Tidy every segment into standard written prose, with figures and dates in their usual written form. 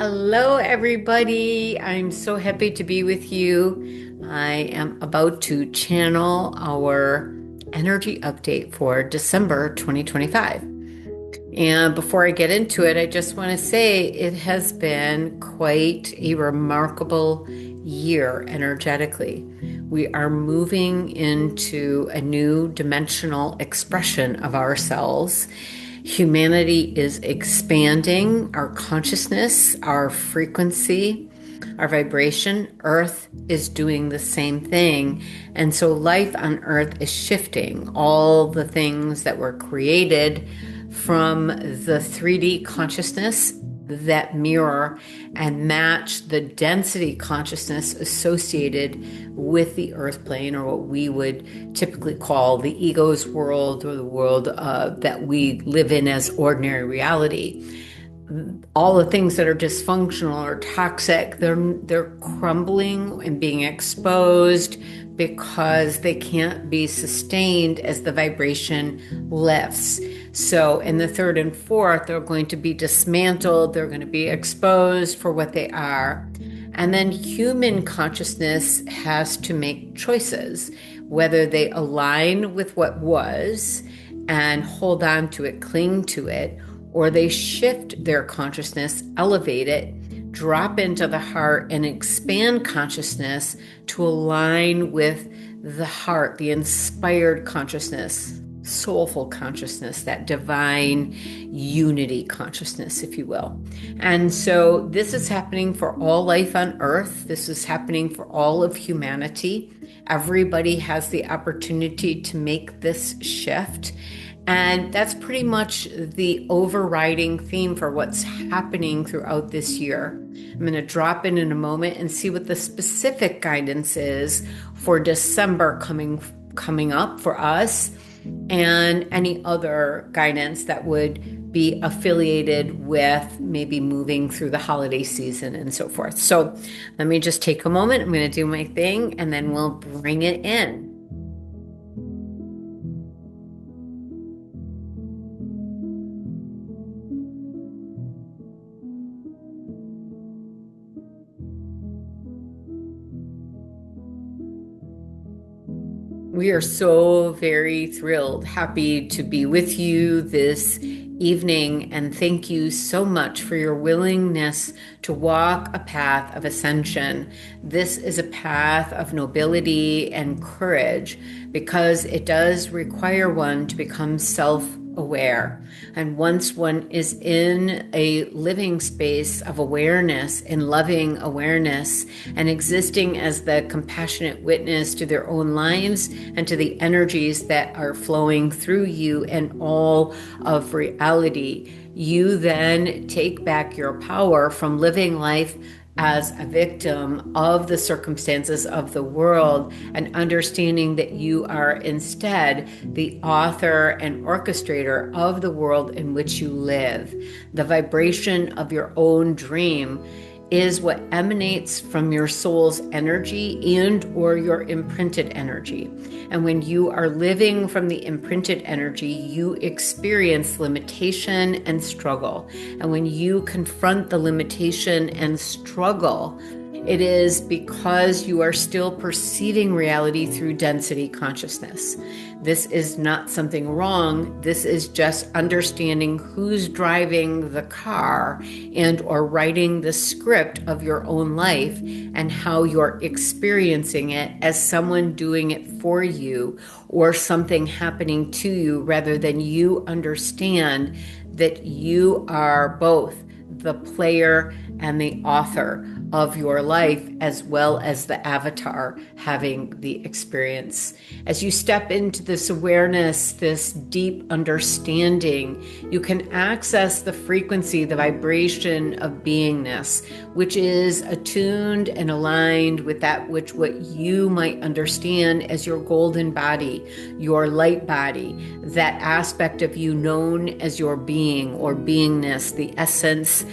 Hello, everybody. I'm so happy to be with you. I am about to channel our energy update for December 2025. And before I get into it, I just want to say it has been quite a remarkable year energetically. We are moving into a new dimensional expression of ourselves. Humanity is expanding our consciousness, our frequency, our vibration. Earth is doing the same thing. And so life on Earth is shifting. All the things that were created from the 3D consciousness that mirror and match the density consciousness associated with the earth plane, or what we would typically call the ego's world, or the world that we live in as ordinary reality. All the things that are dysfunctional or toxic, they're crumbling and being exposed because they can't be sustained as the vibration lifts. So in the third and fourth, they're going to be dismantled, they're going to be exposed for what they are. And then human consciousness has to make choices, whether they align with what was and hold on to it, cling to it, or they shift their consciousness, elevate it, drop into the heart, and expand consciousness to align with the heart, the inspired consciousness, soulful consciousness, that divine unity consciousness, if you will. And so this is happening for all life on earth. This is happening for all of humanity. Everybody has the opportunity to make this shift. And that's pretty much the overriding theme for what's happening throughout this year. I'm going to drop in a moment and see what the specific guidance is for December coming up for us, and any other guidance that would be affiliated with maybe moving through the holiday season and so forth. So let me just take a moment. I'm going to do my thing, and then we'll bring it in. We are so very thrilled, happy to be with you this evening, and thank you so much for your willingness to walk a path of ascension. This is a path of nobility and courage because it does require one to become self-aware. And once one is in a living space of awareness, in loving awareness, and existing as the compassionate witness to their own lives and to the energies that are flowing through you and all of reality, you then take back your power from living life as a victim of the circumstances of the world, and understanding that you are instead the author and orchestrator of the world in which you live. The vibration of your own dream is what emanates from your soul's energy and or your imprinted energy. And when you are living from the imprinted energy, you experience limitation and struggle. And when you confront the limitation and struggle, it is because you are still perceiving reality through density consciousness. This is not something wrong. This is just understanding who's driving the car and or writing the script of your own life, and how you're experiencing it as someone doing it for you or something happening to you, rather than you understand that you are both the player and the author of your life, as well as the avatar having the experience. As you step into this awareness, this deep understanding, you can access the frequency, the vibration of beingness, which is attuned and aligned with that which what you might understand as your golden body, your light body, that aspect of you known as your being or beingness, the essence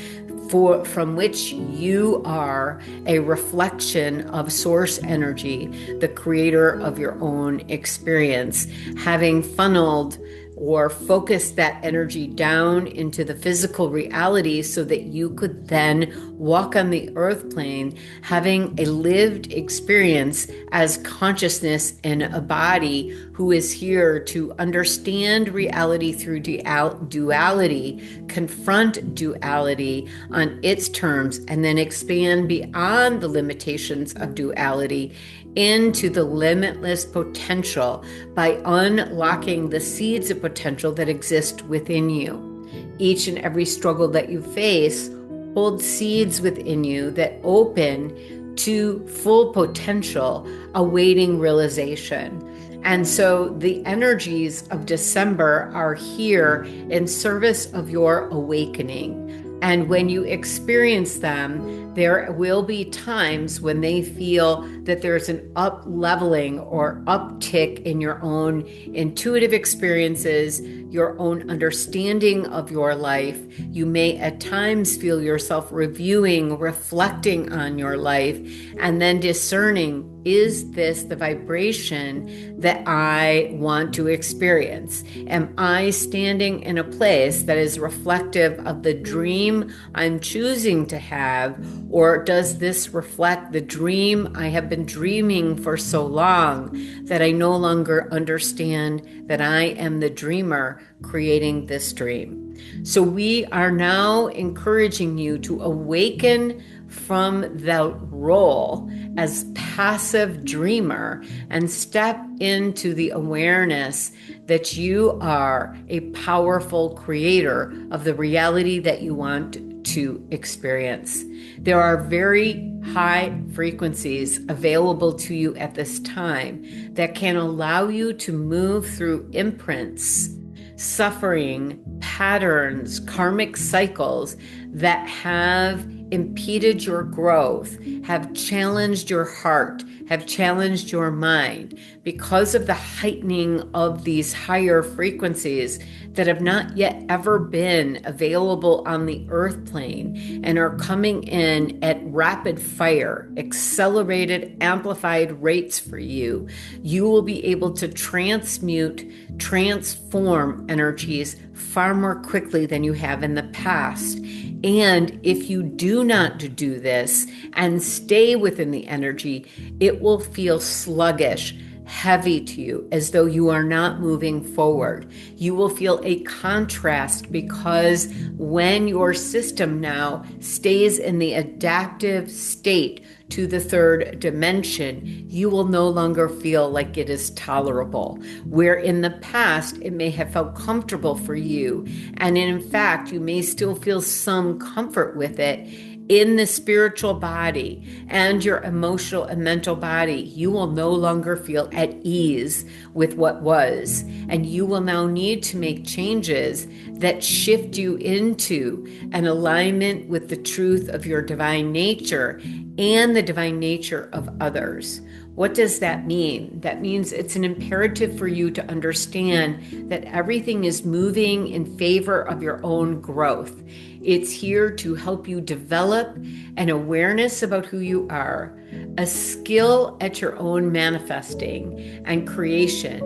from which you are a reflection of source energy, the creator of your own experience, having funneled or focus that energy down into the physical reality so that you could then walk on the earth plane having a lived experience as consciousness in a body who is here to understand reality through duality, confront duality on its terms, and then expand beyond the limitations of duality into the limitless potential by unlocking the seeds of potential that exist within you. Each and every struggle that you face holds seeds within you that open to full potential, awaiting realization. And so the energies of December are here in service of your awakening. And when you experience them, there will be times when they feel that there's an up leveling or uptick in your own intuitive experiences, your own understanding of your life. You may at times feel yourself reviewing, reflecting on your life, and then discerning, is this the vibration that I want to experience? Am I standing in a place that is reflective of the dream I'm choosing to have, or does this reflect the dream I have been dreaming for so long that I no longer understand that I am the dreamer creating this dream? So we are now encouraging you to awaken from the role as passive dreamer and step into the awareness that you are a powerful creator of the reality that you want to experience. There are very high frequencies available to you at this time that can allow you to move through imprints, suffering, patterns, karmic cycles that have impeded your growth, have challenged your heart, have challenged your mind because of the heightening of these higher frequencies that have not yet ever been available on the earth plane and are coming in at rapid fire, accelerated, amplified rates for you. You will be able to transmute, transform energies far more quickly than you have in the past. And if you do not do this and stay within the energy, it will feel sluggish, heavy to you, as though you are not moving forward. You will feel a contrast because when your system now stays in the adaptive state to the third dimension, you will no longer feel like it is tolerable. Where in the past, it may have felt comfortable for you. And in fact, you may still feel some comfort with it. In the spiritual body and your emotional and mental body, you will no longer feel at ease with what was. And you will now need to make changes that shift you into an alignment with the truth of your divine nature and the divine nature of others. What does that mean? That means it's an imperative for you to understand that everything is moving in favor of your own growth. It's here to help you develop an awareness about who you are, a skill at your own manifesting and creation,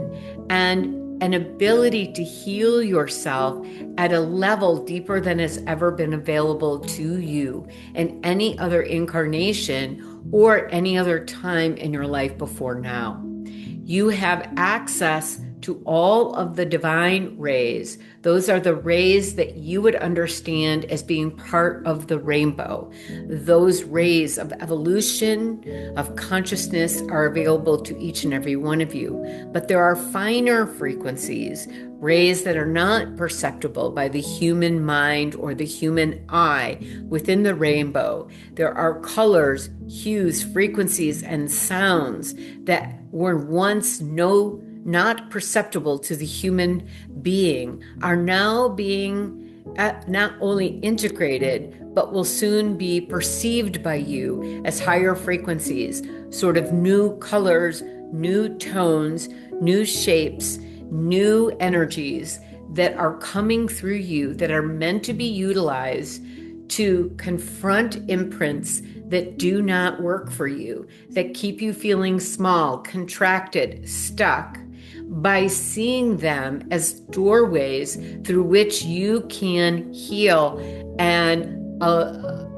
and an ability to heal yourself at a level deeper than has ever been available to you in any other incarnation or any other time in your life before now. You have access to all of the divine rays. Those are the rays that you would understand as being part of the rainbow. Those rays of evolution, of consciousness are available to each and every one of you. But there are finer frequencies, rays that are not perceptible by the human mind or the human eye within the rainbow. There are colors, hues, frequencies, and sounds that were once not perceptible to the human being, are now being not only integrated, but will soon be perceived by you as higher frequencies, sort of new colors, new tones, new shapes, new energies that are coming through you that are meant to be utilized to confront imprints that do not work for you, that keep you feeling small, contracted, stuck. by seeing them as doorways through which you can heal and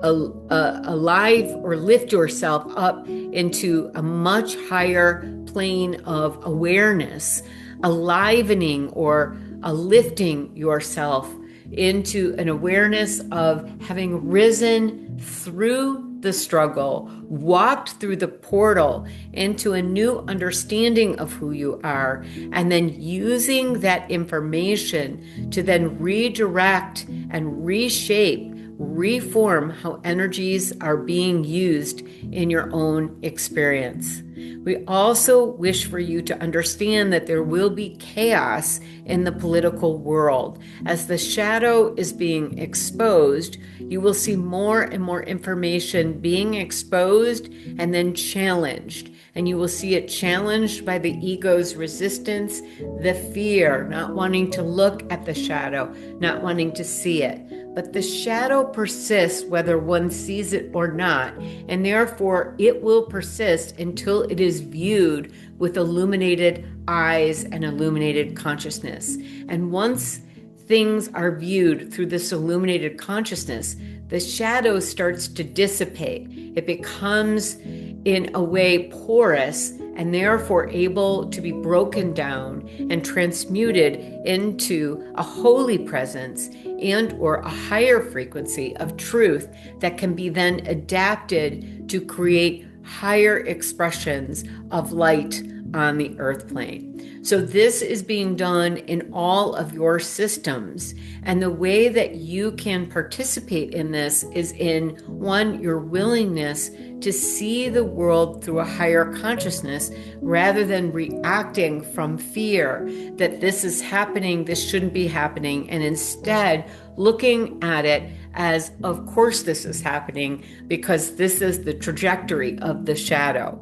alive or lift yourself up into a much higher plane of awareness, alivening or lifting yourself into an awareness of having risen through the struggle, walked through the portal into a new understanding of who you are, and then using that information to then redirect and reshape, reform how energies are being used in your own experience. We also wish for you to understand that there will be chaos in the political world. As the shadow is being exposed, you will see more and more information being exposed and then challenged. And you will see it challenged by the ego's resistance, the fear, not wanting to look at the shadow, not wanting to see it. But the shadow persists whether one sees it or not, and therefore it will persist until it is viewed with illuminated eyes and illuminated consciousness. And once things are viewed through this illuminated consciousness, the shadow starts to dissipate. It becomes, in a way, porous and therefore able to be broken down and transmuted into a holy presence and or a higher frequency of truth that can be then adapted to create higher expressions of light on the earth plane. So this is being done in all of your systems. And the way that you can participate in this is in, one, your willingness to see the world through a higher consciousness rather than reacting from fear that this is happening, this shouldn't be happening, and instead looking at it as, of course this is happening because this is the trajectory of the shadow.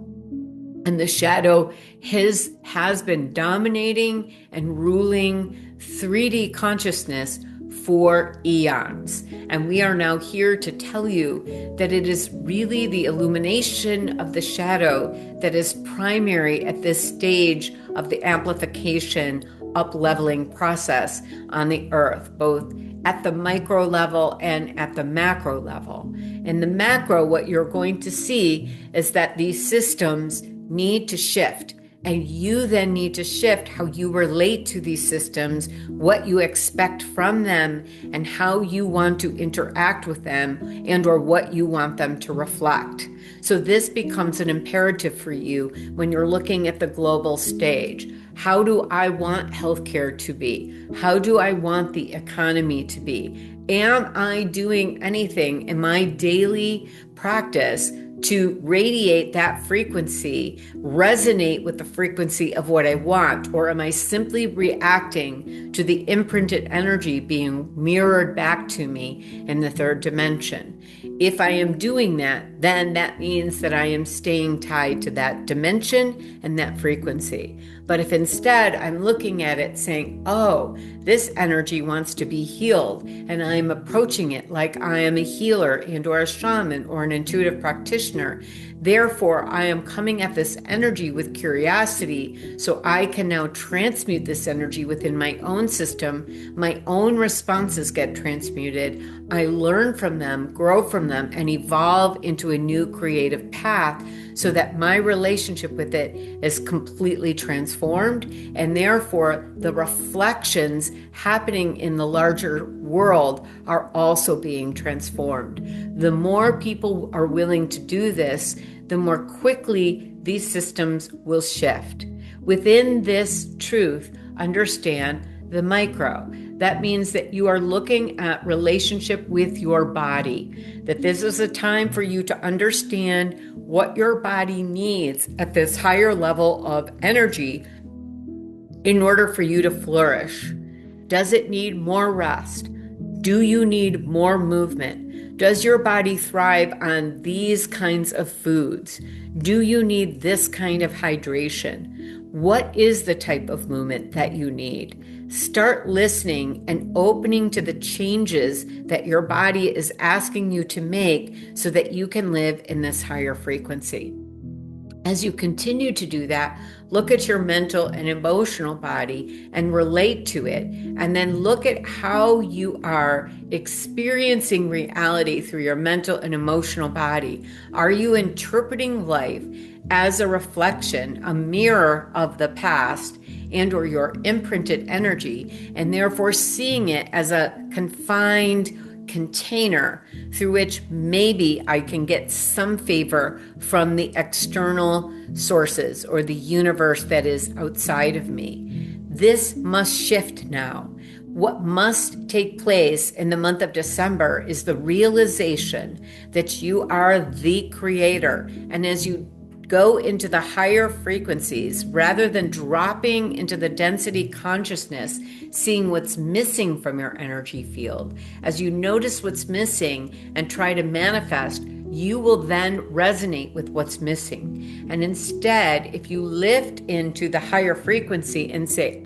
And the shadow has been dominating and ruling 3D consciousness for eons. And we are now here to tell you that it is really the illumination of the shadow that is primary at this stage of the amplification, up-leveling process on the earth, both at the micro level and at the macro level. In the macro, what you're going to see is that these systems need to shift, and you then need to shift how you relate to these systems, what you expect from them, and how you want to interact with them, and or what you want them to reflect. So this becomes an imperative for you when you're looking at the global stage. How do I want healthcare to be? How do I want the economy to be? Am I doing anything in my daily practice to radiate that frequency, resonate with the frequency of what I want? Or am I simply reacting to the imprinted energy being mirrored back to me in the third dimension? If I am doing that, then that means that I am staying tied to that dimension and that frequency. But if instead I'm looking at it saying, oh, this energy wants to be healed, and I'm approaching it like I am a healer and or a shaman or an intuitive practitioner, therefore I am coming at this energy with curiosity so I can now transmute this energy within my own system. My own responses get transmuted. I learn from them, grow from them, and evolve into a new creative path so that my relationship with it is completely transformed, and therefore the reflections happening in the larger world are also being transformed. The more people are willing to do this, the more quickly these systems will shift. Within this truth, understand the micro. That means that you are looking at relationship with your body, that this is a time for you to understand what your body needs at this higher level of energy in order for you to flourish. Does it need more rest? Do you need more movement? Does your body thrive on these kinds of foods? Do you need this kind of hydration? What is the type of movement that you need? Start listening and opening to the changes that your body is asking you to make so that you can live in this higher frequency. As you continue to do that, look at your mental and emotional body and relate to it. And then look at how you are experiencing reality through your mental and emotional body. Are you interpreting life as a reflection, a mirror of the past and or your imprinted energy, and therefore seeing it as a confined container through which maybe I can get some favor from the external sources or the universe that is outside of me? This must shift now. What must take place in the month of December is the realization that you are the creator. And as you go into the higher frequencies, rather than dropping into the density consciousness, seeing what's missing from your energy field, as you notice what's missing and try to manifest, you will then resonate with what's missing. And instead, if you lift into the higher frequency and say,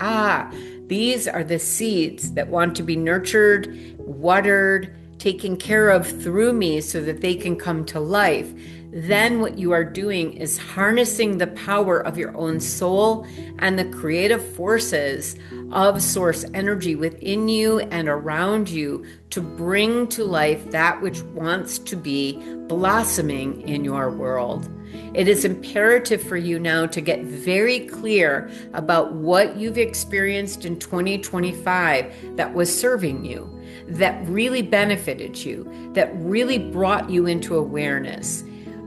these are the seeds that want to be nurtured, watered, taken care of through me so that they can come to life, then what you are doing is harnessing the power of your own soul and the creative forces of source energy within you and around you to bring to life that which wants to be blossoming in your world. It is imperative for you now to get very clear about what you've experienced in 2025 that was serving you, that really benefited you, that really brought you into awareness.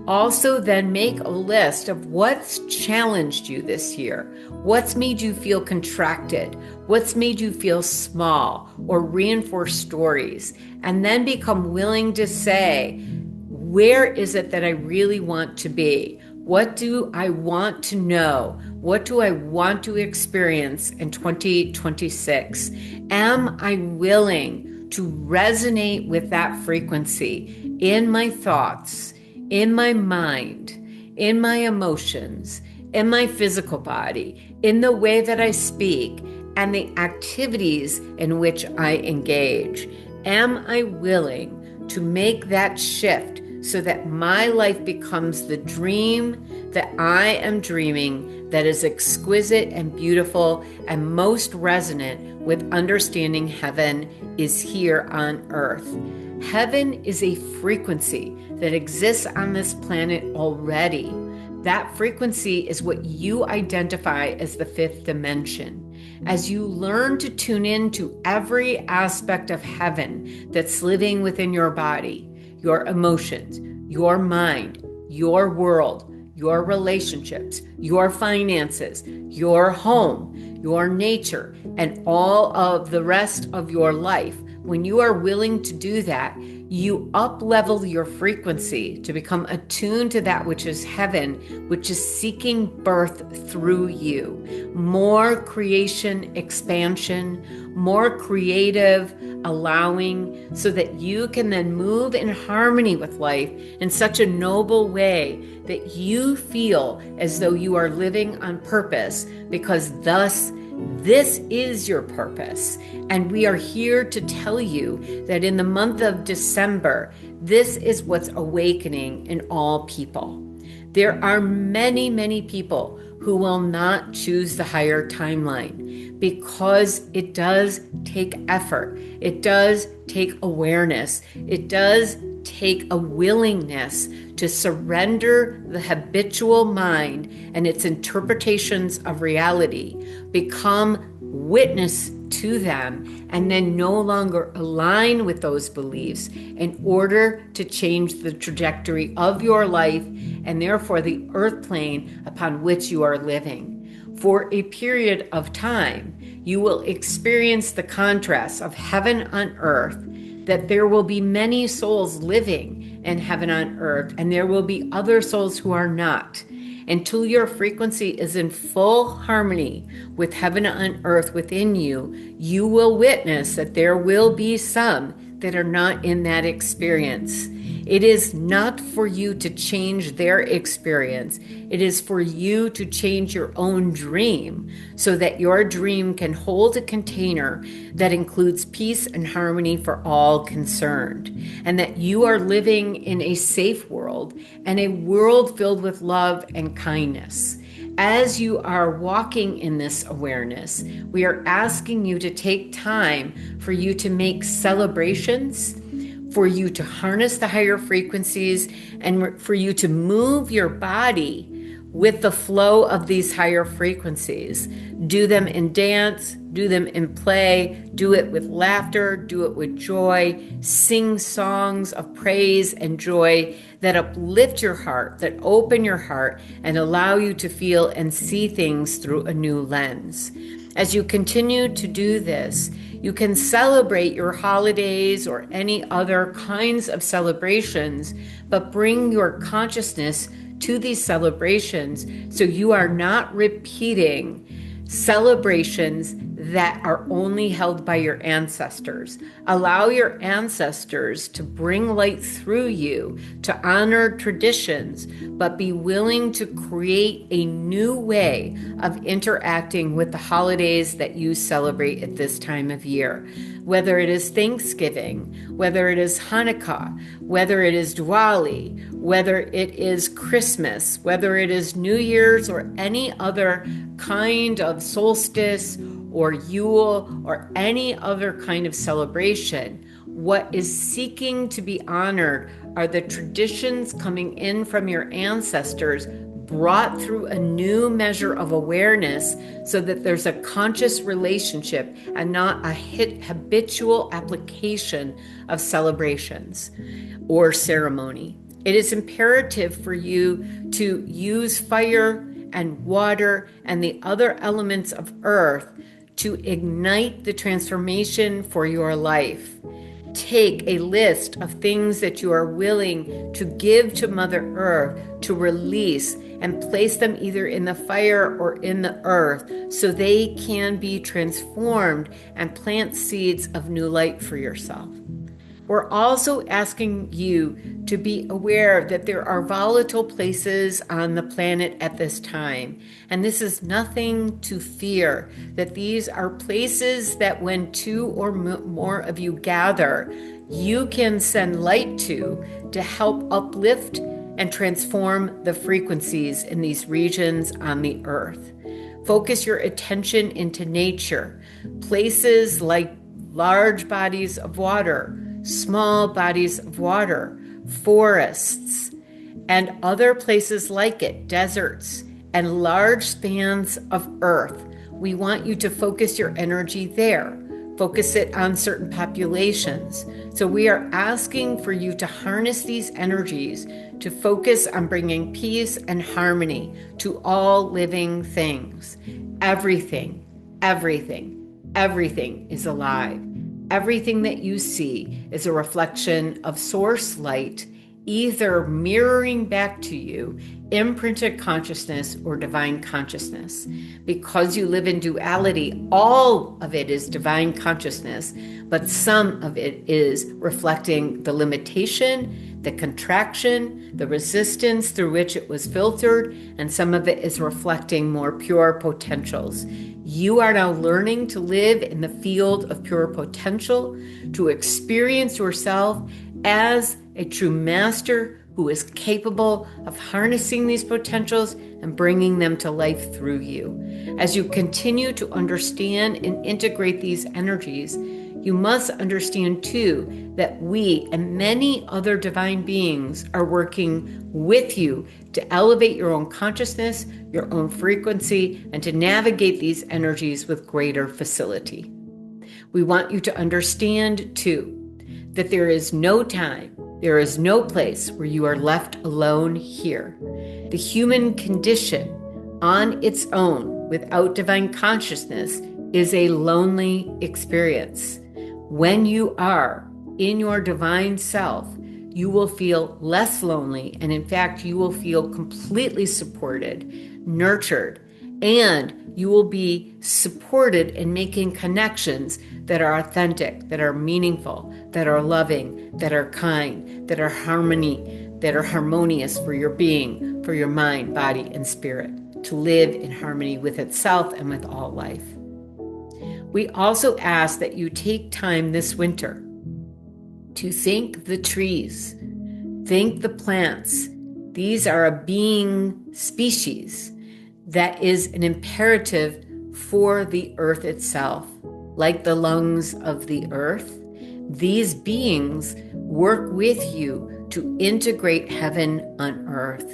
Also, then make a list of what's challenged you this year, what's made you feel contracted, what's made you feel small, or reinforce stories, and then become willing to say, where is it that I really want to be? What do I want to know? What do I want to experience in 2026? Am I willing to resonate with that frequency in my thoughts, in my mind, in my emotions, in my physical body, in the way that I speak, and the activities in which I engage? Am I willing to make that shift so that my life becomes the dream that I am dreaming, that is exquisite and beautiful and most resonant with understanding heaven is here on earth? Heaven is a frequency that exists on this planet already. That frequency is what you identify as the fifth dimension. As you learn to tune into every aspect of heaven that's living within your body, your emotions, your mind, your world, your relationships, your finances, your home, your nature, and all of the rest of your life, when you are willing to do that, you up-level your frequency to become attuned to that which is heaven, which is seeking birth through you. More creation, expansion, more creative allowing, so that you can then move in harmony with life in such a noble way that you feel as though you are living on purpose, because thus this is your purpose. And we are here to tell you that in the month of December, this is what's awakening in all people. There are many, many people who will not choose the higher timeline because it does take effort. It does take awareness. It does take a willingness to surrender the habitual mind and its interpretations of reality, become witness to them, and then no longer align with those beliefs in order to change the trajectory of your life and therefore the earth plane upon which you are living. For a period of time, you will experience the contrast of heaven on earth, that there will be many souls living in heaven on earth, and there will be other souls who are not. Until your frequency is in full harmony with heaven on earth within you, you will witness that there will be some that are not in that experience. It is not for you to change their experience. It is for you to change your own dream so that your dream can hold a container that includes peace and harmony for all concerned, and that you are living in a safe world and a world filled with love and kindness. As you are walking in this awareness, we are asking you to take time for you to make celebrations, for you to harness the higher frequencies, and for you to move your body with the flow of these higher frequencies. Do them in dance, do them in play, do it with laughter, do it with joy, sing songs of praise and joy that uplift your heart, that open your heart, and allow you to feel and see things through a new lens. As you continue to do this, you can celebrate your holidays or any other kinds of celebrations, but bring your consciousness to these celebrations so you are not repeating celebrations that are only held by your ancestors. Allow your ancestors to bring light through you to honor traditions, but be willing to create a new way of interacting with the holidays that you celebrate at this time of year. Whether it is Thanksgiving, whether it is Hanukkah, whether it is Duality, whether it is Christmas, whether it is New Year's or any other kind of solstice or Yule or any other kind of celebration, what is seeking to be honored are the traditions coming in from your ancestors, brought through a new measure of awareness so that there's a conscious relationship and not a habitual application of celebrations or ceremony. It is imperative for you to use fire and water and the other elements of earth to ignite the transformation for your life. Take a list of things that you are willing to give to Mother Earth to release and place them either in the fire or in the earth so they can be transformed and plant seeds of new light for yourself. We're also asking you to be aware that there are volatile places on the planet at this time. And this is nothing to fear, that these are places that when two or more of you gather, you can send light to help uplift and transform the frequencies in these regions on the earth. Focus your attention into nature, places like large bodies of water, small bodies of water, forests, and other places like it, deserts, and large spans of earth. We want you to focus your energy there. Focus it on certain populations. So we are asking for you to harness these energies to focus on bringing peace and harmony to all living things. Everything, everything, everything is alive. Everything that you see is a reflection of source light, either mirroring back to you imprinted consciousness or divine consciousness. Because you live in duality, all of it is divine consciousness, but some of it is reflecting the limitation, the contraction, the resistance through which it was filtered, and some of it is reflecting more pure potentials. You are now learning to live in the field of pure potential, to experience yourself as a true master who is capable of harnessing these potentials and bringing them to life through you. As you continue to understand and integrate these energies, you must understand too that we and many other divine beings are working with you to elevate your own consciousness, your own frequency, and to navigate these energies with greater facility. We want you to understand too that there is no time, there is no place where you are left alone here. The human condition on its own without divine consciousness is a lonely experience. When you are in your divine self, you will feel less lonely, and in fact, you will feel completely supported, nurtured, and you will be supported in making connections that are authentic, that are meaningful, that are loving, that are kind, that are harmonious for your being, for your mind, body, and spirit, to live in harmony with itself and with all life. We also ask that you take time this winter to thank the trees, thank the plants. These are a being species that is an imperative for the earth itself. Like the lungs of the earth, these beings work with you to integrate heaven on earth.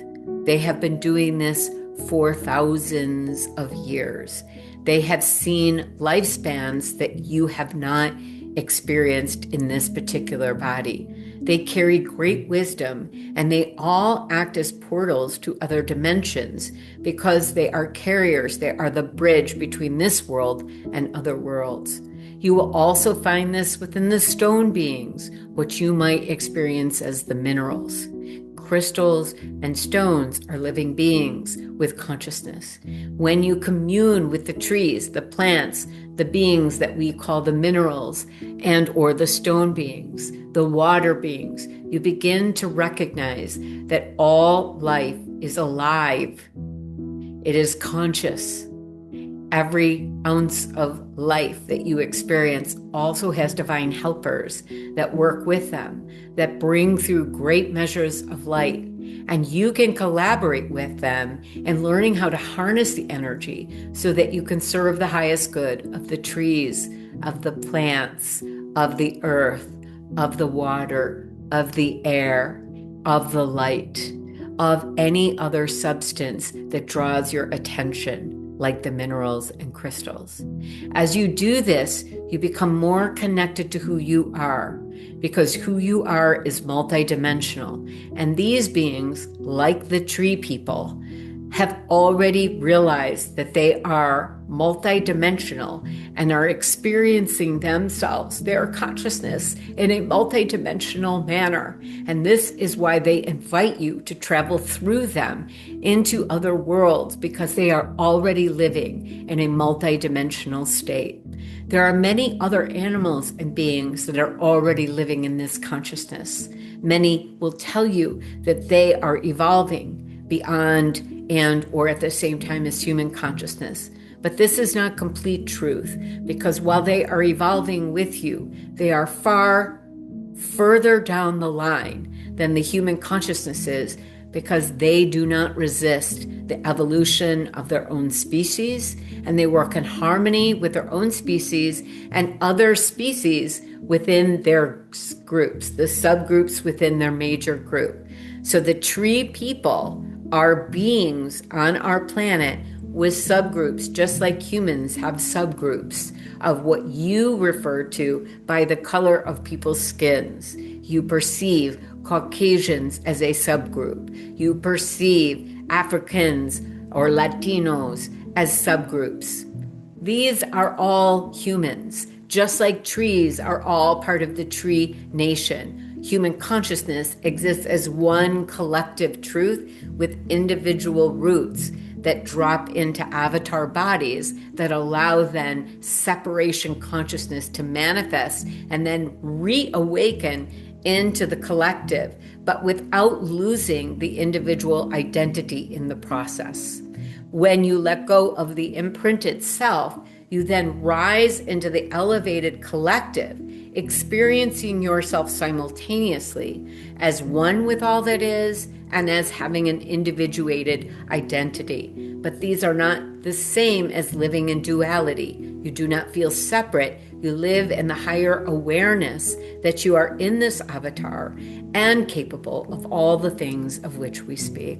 They have been doing this for thousands of years. They have seen lifespans that you have not experienced in this particular body. They carry great wisdom, and they all act as portals to other dimensions because they are carriers. They are the bridge between this world and other worlds. You will also find this within the stone beings, which you might experience as the minerals. Crystals and stones are living beings with consciousness. When you commune with the trees, the plants, the beings that we call the minerals and or the stone beings, the water beings, you begin to recognize that all life is alive. It is conscious. Every ounce of life that you experience also has divine helpers that work with them, that bring through great measures of light. And you can collaborate with them in learning how to harness the energy so that you can serve the highest good of the trees, of the plants, of the earth, of the water, of the air, of the light, of any other substance that draws your attention, like the minerals and crystals. As you do this, you become more connected to who you are, because who you are is multidimensional. And these beings, like the tree people, have already realized that they are multidimensional and are experiencing themselves, their consciousness, in a multidimensional manner. And this is why they invite you to travel through them into other worlds, because they are already living in a multidimensional state. There are many other animals and beings that are already living in this consciousness. Many will tell you that they are evolving beyond and or at the same time as human consciousness. But this is not complete truth, because while they are evolving with you, they are far further down the line than the human consciousness is, because they do not resist the evolution of their own species, and they work in harmony with their own species and other species within their groups, the subgroups within their major group. So the tree people are beings on our planet with subgroups, just like humans have subgroups of what you refer to by the color of people's skins. You perceive Caucasians as a subgroup. You perceive Africans or Latinos as subgroups. These are all humans, just like trees are all part of the tree nation. Human consciousness exists as one collective truth with individual roots that drop into avatar bodies that allow then separation consciousness to manifest and then reawaken into the collective, but without losing the individual identity in the process. When you let go of the imprint itself, you then rise into the elevated collective, experiencing yourself simultaneously as one with all that is and as having an individuated identity. But these are not the same as living in duality. You do not feel separate. You live in the higher awareness that you are in this avatar and capable of all the things of which we speak.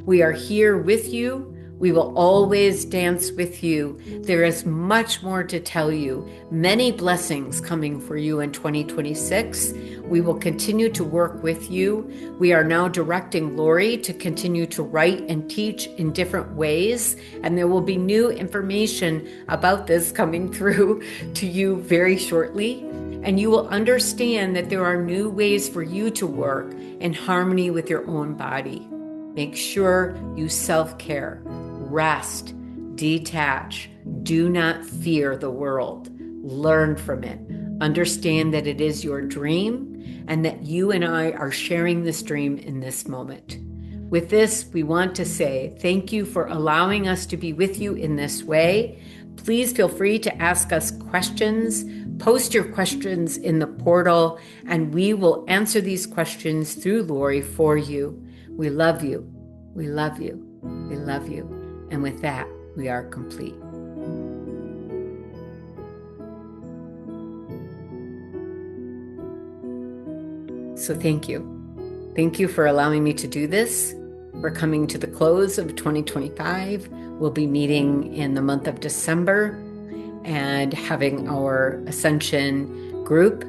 We are here with you. We will always dance with you. There is much more to tell you. Many blessings coming for you in 2026. We will continue to work with you. We are now directing Lori to continue to write and teach in different ways, and there will be new information about this coming through to you very shortly. And you will understand that there are new ways for you to work in harmony with your own body. Make sure you self-care. Rest, detach, do not fear the world. learn from it, understand that it is your dream and that you and I are sharing this dream in this moment. With this, we want to say thank you for allowing us to be with you in this way. Please feel free to ask us questions. Post your questions in the portal, and we will answer these questions through Lori for you. We love you. We love you. We love you. And with that, we are complete. So thank you. Thank you for allowing me to do this. We're coming to the close of 2025. We'll be meeting in the month of December and having our Ascension group.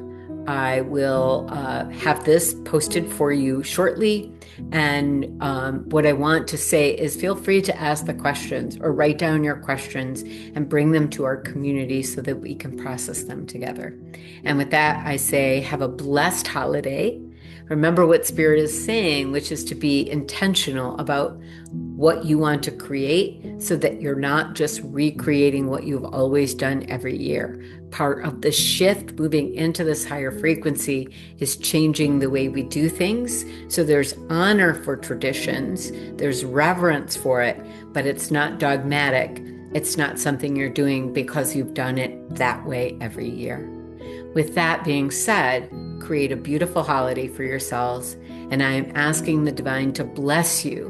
I will have this posted for you shortly. And what I want to say is feel free to ask the questions or write down your questions and bring them to our community so that we can process them together. And with that, I say have a blessed holiday. Remember what Spirit is saying, which is to be intentional about what you want to create so that you're not just recreating what you've always done every year. Part of the shift moving into this higher frequency is changing the way we do things. So there's honor for traditions, there's reverence for it, but it's not dogmatic. It's not something you're doing because you've done it that way every year. With that being said, create a beautiful holiday for yourselves, and I am asking the divine to bless you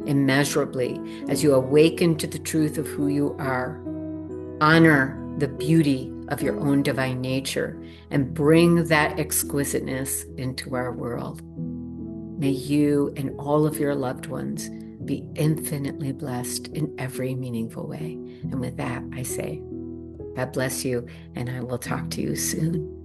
immeasurably as you awaken to the truth of who you are. Honor the beauty of your own divine nature and bring that exquisiteness into our world. May you and all of your loved ones be infinitely blessed in every meaningful way. And with that, I say, God bless you, and I will talk to you soon.